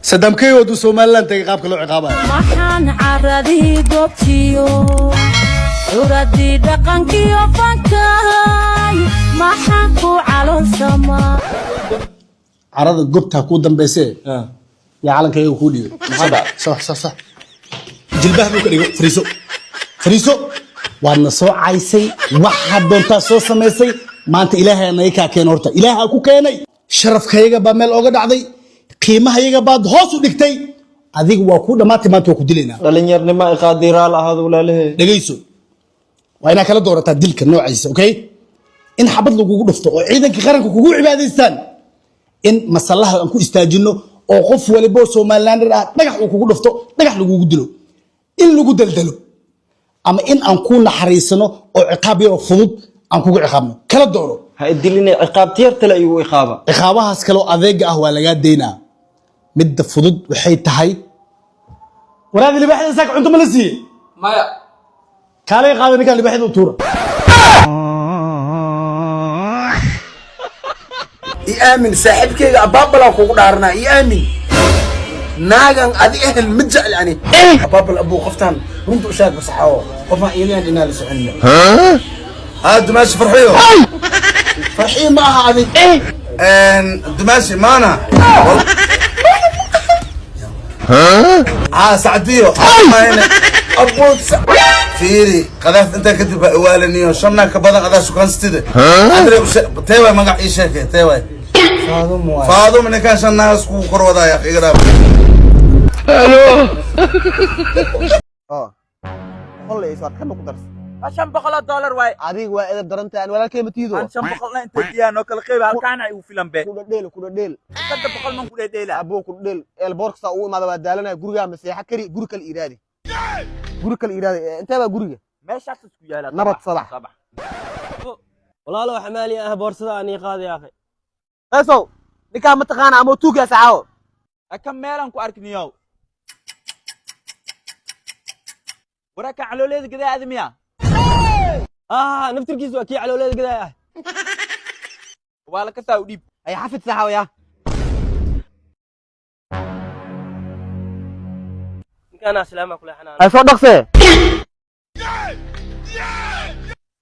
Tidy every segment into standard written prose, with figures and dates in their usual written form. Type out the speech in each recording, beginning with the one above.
صدام كيو دو سومالان تاي قابك لو عقابه maxaan caradii goobtiyo curadii dhaqankiyo fankay maxaan ku caloolsamaa عرض قبتها كو دنبيسه يا علن كيو كو ديو صح جلبها بو كديو فريسو وانا سو عايسي waxa doonta soo sameysay maanta ilaahay anay ka keen horta ilaaha ku keenay sharafkayga ba meel oga dhacday qiimahayaga baad hoos u dhigtay adiga waa ku dhamaatay maanta waa ku dileynaa dhalinyarnimo ay qaadiraal ahaad walaalahay dhageyso waa ina kala doorataa dilka noociisa okay in xabad lagu dhufto oo ciidanka qaranka kugu cibaadaystaan in masalaha aan ku istaajino oo qof waliba Soomaaliland ah dhagax uu kugu dhufto dhagax lagu dilo in lagu daldalo ama in aan ku naxariisano oo ciqaab yar fudud aan kugu ciqaabno kala dooro ha idilina ciqaab tiyartala iyo ciqaabahaas kale oo adeeg ah waa laga deynaa mid fudud waxay tahay waraadi libaxda saak cunto ma la siiyay maya kaalay qaadan ninka libaxda u tuura يأمن صاحبك أبابل أو كودارنا يأمن ناقن أدي أهل متجعل يعني أبابل أبو قفتان وانت أشاد بصحاوه قفا إيليان إنا لسعنا دماشي فرحيو معها هذه دماشي مانا سعديو أبو فيري قذاف أنت كتب أولانيو شمنا كبدا قذاف سكان ستيد أدري تيوي مقع إيشاك تيوي فاضو من كان شان ناس كو كرودا يا اخي غراب الو والله يسوى كم قدرت عشان $100 واي عادي واذا درنت ان ولا كلمه تيدو عشان بقولنا انت ديانو كل قيب halkaan ay u filan be كودا ديل kada boqol man ku dheedeela ابو كودا ديل البوركسا او ما بدالنا غورغا مسيحه كري غورك الايرادي انت با غورغا meeshaas isku yaala نبض صباح والله لو حمالي بورصة اني قاضي يا اخي اسو نكا متقانا امو توغا ساعو akam meelan ku arkniyo waraka calooleda gadaa admiya نفتركيز اكي على ولاد كذا يا wala ka taa u dhib اي حفظ ساعو يا كان سلامك ولا حنان اي سو دقسه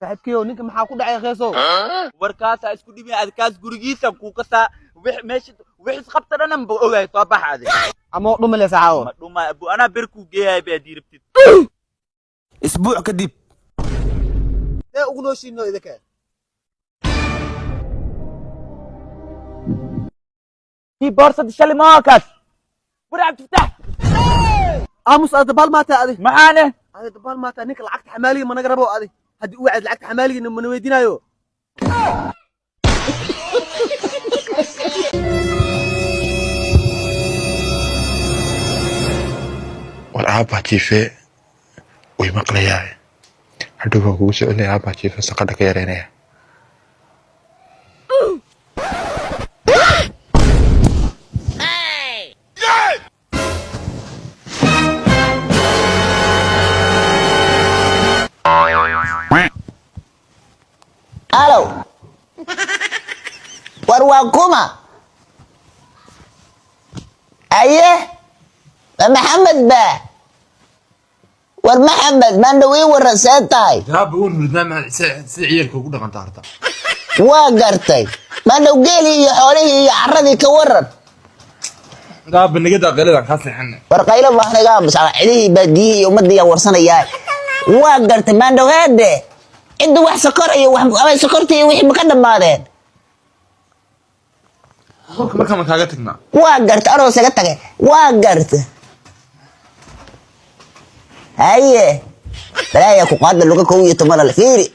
صاحبكيو نينك maxaa ku dhacay qeeso warkaasa isku dhibi adkaas gurigiisa ku kasa wixis qabtana ma ogaay soo baxaade ama dhumale saaco ma dhuma abu ana berku geeyay ba diirabtid اسبوع كدب ee ugu nooshiino idinka في بورصة شلماكس ورعب تفتح امس ادبال ما تاادي معانا هذا دبال ما تانيك لعقت حمالي ما نقربو ادي هدي وعد لعقت حمالي من ويدينايو والعاب جيفه ويمقليا هدوغا كوغو سؤالي عاب جيفه سقدك يرينيا الو ورواكما ايه محمد با محمد ما ندوي ورساتاي ذهب بقول برنامج سعيرك وقول لك هرتا وقرتي ما لو قيلي حوله عرضي كورن ذهب بنجد غير خاص حنا ورقيله ما احنا قام بس عليه بديه ومدي ورسنيا وقرتي ما ندو هده عنده واحد سكر اي واحد سكرتي وحي ما كدمادين marka ma kaaga tagnaa وقرت اروس iga tagay وقرت هاي بلايا ku qaad luga 12 fiiri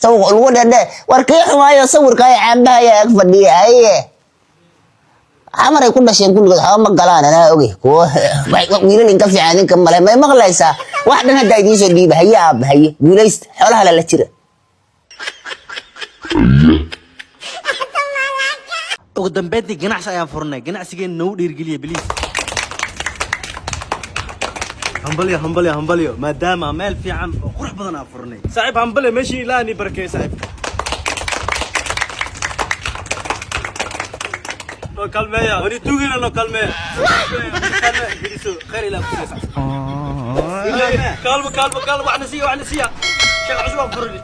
sawir lagu dhadhe warkii xumaayo sawirka ay caambahaya ag fadhiya haye amaray ku dhasheen kulligood xawa ma galaan ana ogeey ko wiilal inka fiican ninka male may maqlaysaa wax dhan haday diiso dhiib haya aab haye wiilayst xoolaha la jira ugu dambeyntii ganacsi ayaan furnay ganacsigeen noo dhiirgeliya biliis همبليو مادام مال في عم قرح بدن افرني صاحب همبليو ماشي لا اني بركي صاحب كلمة وني توجينا لو كلمة خير إلى كلمة كلمة وعنسية شغل عزوة فرني